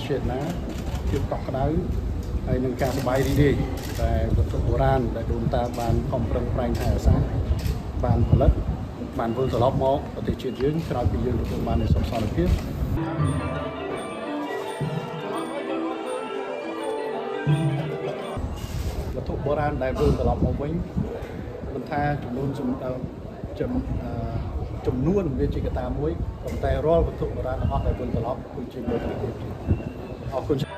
ជាតិណាភាពកក់ក្ដៅហើយនឹងការសប្បាយរីករាយតែវត្ថុបុរាណដែលដូនតាបានខំប្រឹងប្រែងថែរក្សាបានផលិតបានវិលត្រឡប់មកប្រទេសជាតិយើងក្រោយពីយើងទទួលបាននូវសុខសន្តិភាពវត្ថុបុរាណដែលវិលត្រឡប់មកវិញមិនថាចំនួនវាជាកត្តាមួយប៉ុន្តែរាល់វត្ថុបុរាណទាំងអស់ដែលវិលត្រឡប់គឺជាមួយប្រភេទអរគុណ